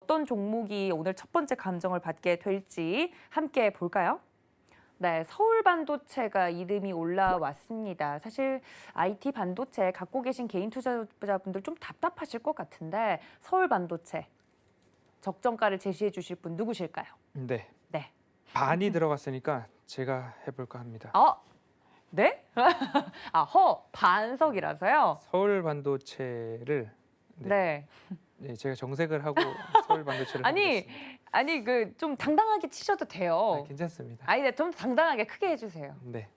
어떤 종목이 오늘 첫 번째 감정을 받게 될지 함께 볼까요? 네, 서울 반도체가 이름이 올라왔습니다. 사실 IT 반도체 갖고 계신 개인 투자자분들 좀 답답하실 것 같은데 서울 반도체 적정가를 제시해 주실 분 누구실까요? 네, 네. 반이 들어갔으니까 제가 해볼까 합니다. 네? 반석이라서요? 서울 반도체를 네. 제가 정색을 하고 서울 반도체를 아니, 해보겠습니다. 좀 당당하게 치셔도 돼요. 괜찮습니다. 네, 좀 당당하게 크게 해주세요. 네,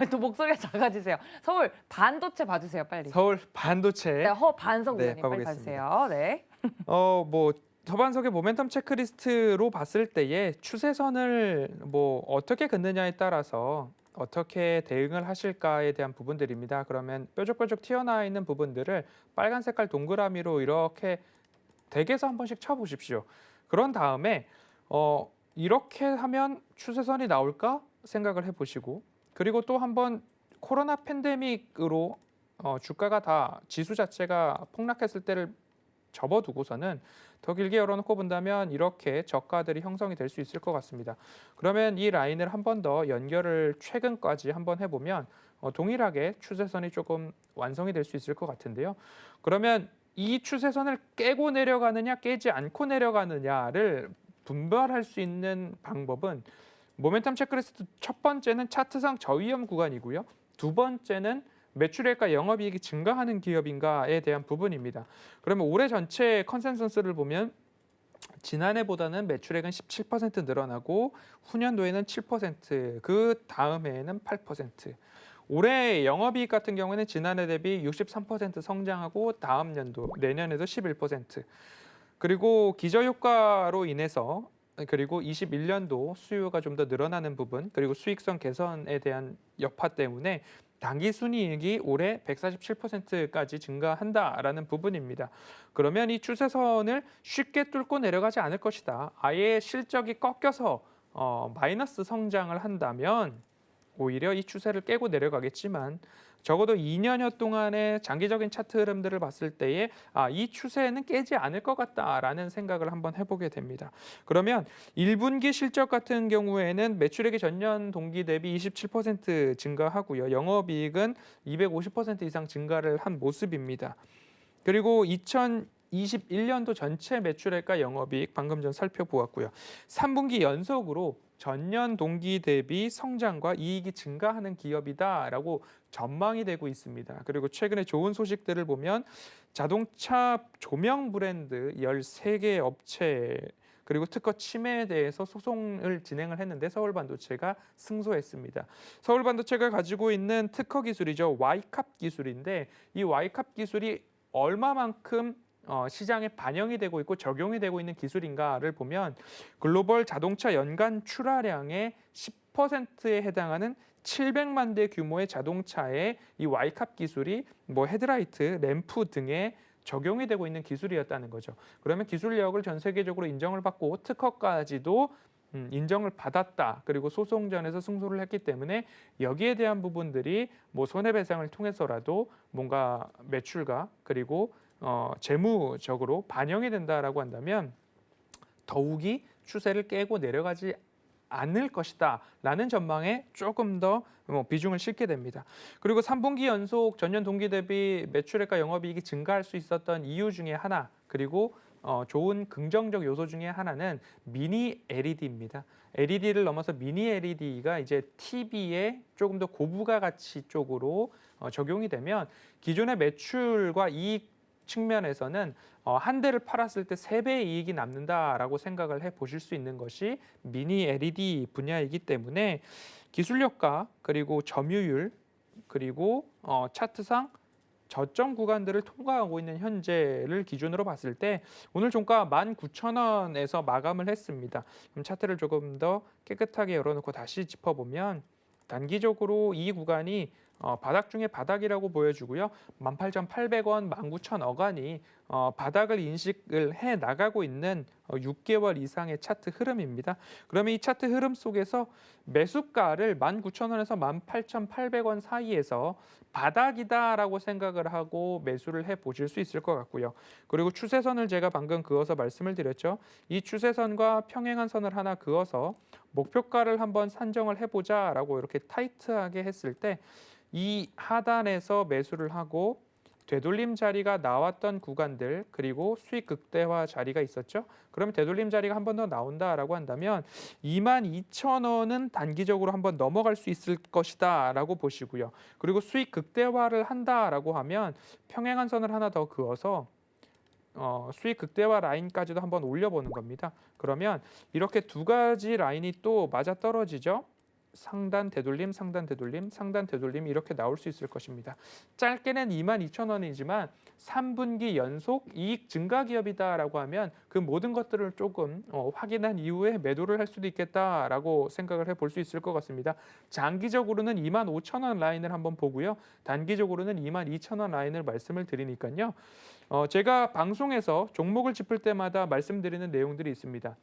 또 목소리가 작아지세요. 서울 반도체 봐주세요, 빨리. 서울 반도체. 네, 반석 네, 위원님 빨리 봐보겠습니다. 봐주세요. 네. 뭐 서반석의 모멘텀 체크리스트로 봤을 때에 추세선을 뭐 어떻게 긋느냐에 따라서 어떻게 대응을 하실까에 대한 부분들입니다. 그러면 뾰족뾰족 튀어나와 있는 부분들을 빨간 색깔 동그라미로 이렇게 댁에서 한 번씩 쳐보십시오. 그런 다음에 이렇게 하면 추세선이 나올까 생각을 해보시고, 그리고 또 한번 코로나 팬데믹으로 주가가 다 지수 자체가 폭락했을 때를 접어두고서는 더 길게 열어놓고 본다면 이렇게 저가들이 형성이 될 수 있을 것 같습니다. 그러면 이 라인을 한 번 더 연결을 최근까지 한번 해보면 동일하게 추세선이 조금 완성이 될 수 있을 것 같은데요. 그러면 이 추세선을 깨고 내려가느냐 깨지 않고 내려가느냐를 분별할 수 있는 방법은 모멘텀 체크리스트 첫 번째는 차트상 저위험 구간이고요. 두 번째는 매출액과 영업이익이 증가하는 기업인가에 대한 부분입니다. 그러면 올해 전체 컨센서스를 보면 지난해보다는 매출액은 17% 늘어나고 후년도에는 7%, 그 다음해에는 8%. 올해 영업이익 같은 경우에는 지난해 대비 63% 성장하고 다음 연도 내년에도 11%. 그리고 기저효과로 인해서 그리고 21년도 수요가 좀 더 늘어나는 부분, 그리고 수익성 개선에 대한 여파 때문에 당기 순이익이 올해 147%까지 증가한다라는 부분입니다. 그러면 이 추세선을 쉽게 뚫고 내려가지 않을 것이다. 아예 실적이 꺾여서 마이너스 성장을 한다면 오히려 이 추세를 깨고 내려가겠지만 적어도 2년여 동안의 장기적인 차트 흐름들을 봤을 때에 이 추세는 깨지 않을 것 같다라는 생각을 한번 해보게 됩니다. 그러면 1분기 실적 같은 경우에는 매출액이 전년 동기 대비 27% 증가하고요. 영업이익은 250% 이상 증가를 한 모습입니다. 그리고 2021년도 전체 매출액과 영업이익 방금 전 살펴보았고요. 3분기 연속으로 전년 동기 대비 성장과 이익이 증가하는 기업이다라고 전망이 되고 있습니다. 그리고 최근에 좋은 소식들을 보면 자동차 조명 브랜드 13개 업체 그리고 특허 침해에 대해서 소송을 진행을 했는데 서울반도체가 승소했습니다. 서울반도체가 가지고 있는 특허 기술이죠. Y캅 기술인데 이 Y캅 기술이 얼마만큼 시장에 반영이 되고 있고 적용이 되고 있는 기술인가를 보면 글로벌 자동차 연간 출하량의 10%에 해당하는 700만 대 규모의 자동차에 이 Y캅 기술이 뭐 헤드라이트, 램프 등에 적용이 되고 있는 기술이었다는 거죠. 그러면 기술력을 전 세계적으로 인정을 받고 특허까지도 인정을 받았다. 그리고 소송전에서 승소를 했기 때문에 여기에 대한 부분들이 뭐 손해배상을 통해서라도 뭔가 매출과 그리고 재무적으로 반영이 된다라고 한다면 더욱이 추세를 깨고 내려가지 않을 것이다 라는 전망에 조금 더 비중을 싣게 됩니다. 그리고 3분기 연속 전년 동기 대비 매출액과 영업이익이 증가할 수 있었던 이유 중에 하나, 그리고 좋은 긍정적 요소 중에 하나는 미니 LED입니다. LED를 넘어서 미니 LED가 이제 TV에 조금 더 고부가 가치 쪽으로 적용이 되면 기존의 매출과 이익 측면에서는 한 대를 팔았을 때 3배의 이익이 남는다라고 생각을 해보실 수 있는 것이 미니 LED 분야이기 때문에 기술력과 그리고 점유율 그리고 차트상 저점 구간들을 통과하고 있는 현재를 기준으로 봤을 때 오늘 종가 19,000원에서 마감을 했습니다. 그럼 차트를 조금 더 깨끗하게 열어놓고 다시 짚어보면 단기적으로 이 구간이 바닥 중에 바닥이라고 보여주고요. 18,800원, 19,000억 원이 바닥을 인식을 해 나가고 있는 6개월 이상의 차트 흐름입니다. 그러면 이 차트 흐름 속에서 매수가를 19,000원에서 18,800원 사이에서 바닥이다라고 생각을 하고 매수를 해 보실 수 있을 것 같고요. 그리고 추세선을 제가 방금 그어서 말씀을 드렸죠. 이 추세선과 평행한 선을 하나 그어서 목표가를 한번 산정을 해보자라고 이렇게 타이트하게 했을 때 이 하단에서 매수를 하고 되돌림 자리가 나왔던 구간들 그리고 수익 극대화 자리가 있었죠. 그러면 되돌림 자리가 한 번 더 나온다라고 한다면 22,000원은 단기적으로 한번 넘어갈 수 있을 것이다라고 보시고요. 그리고 수익 극대화를 한다라고 하면 평행한 선을 하나 더 그어서 수익 극대화 라인까지도 한번 올려보는 겁니다. 그러면 이렇게 두 가지 라인이 또 맞아 떨어지죠. 상단 되돌림, 상단 되돌림, 상단 되돌림 이렇게 나올 수 있을 것입니다. 짧게는 22,000원이지만 3분기 연속 이익 증가 기업이다라고 하면 그 모든 것들을 조금 확인한 이후에 매도를 할 수도 있겠다라고 생각을 해볼 수 있을 것 같습니다. 장기적으로는 25,000원 라인을 한번 보고요. 단기적으로는 22,000원 라인을 말씀을 드리니까요. 제가 방송에서 종목을 짚을 때마다 말씀드리는 내용들이 있습니다.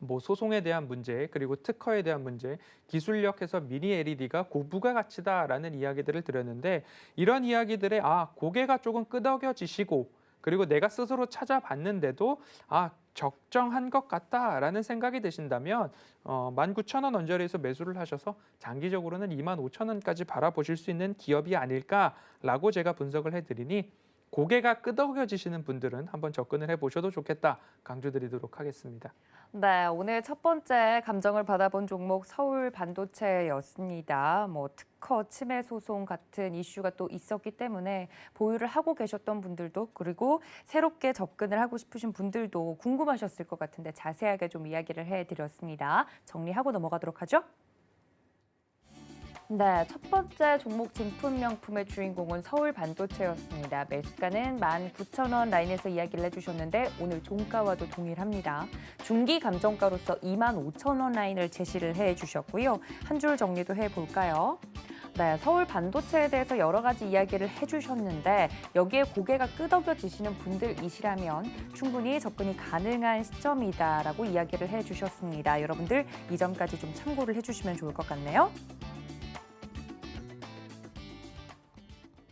뭐 소송에 대한 문제 그리고 특허에 대한 문제, 기술력에서 미니 LED가 고부가 가치다라는 이야기들을 드렸는데 이런 이야기들에 고개가 조금 끄덕여지시고 그리고 내가 스스로 찾아봤는데도 적정한 것 같다라는 생각이 드신다면 19,000원 언저리에서 매수를 하셔서 장기적으로는 25,000원까지 바라보실 수 있는 기업이 아닐까라고 제가 분석을 해드리니 고개가 끄덕여지시는 분들은 한번 접근을 해보셔도 좋겠다 강조드리도록 하겠습니다. 네, 오늘 첫 번째 감정을 받아본 종목 서울 반도체였습니다. 뭐 특허 침해 소송 같은 이슈가 또 있었기 때문에 보유를 하고 계셨던 분들도 그리고 새롭게 접근을 하고 싶으신 분들도 궁금하셨을 것 같은데 자세하게 좀 이야기를 해드렸습니다. 정리하고 넘어가도록 하죠. 네, 첫 번째 종목 진품 명품의 주인공은 서울 반도체였습니다. 매수가는 19,000원 라인에서 이야기를 해주셨는데 오늘 종가와도 동일합니다. 중기 감정가로서 25,000원 라인을 제시를 해주셨고요. 한 줄 정리도 해볼까요? 네, 서울 반도체에 대해서 여러 가지 이야기를 해주셨는데 여기에 고개가 끄덕여지시는 분들이시라면 충분히 접근이 가능한 시점이다라고 이야기를 해주셨습니다. 여러분들 이 점까지 좀 참고를 해주시면 좋을 것 같네요.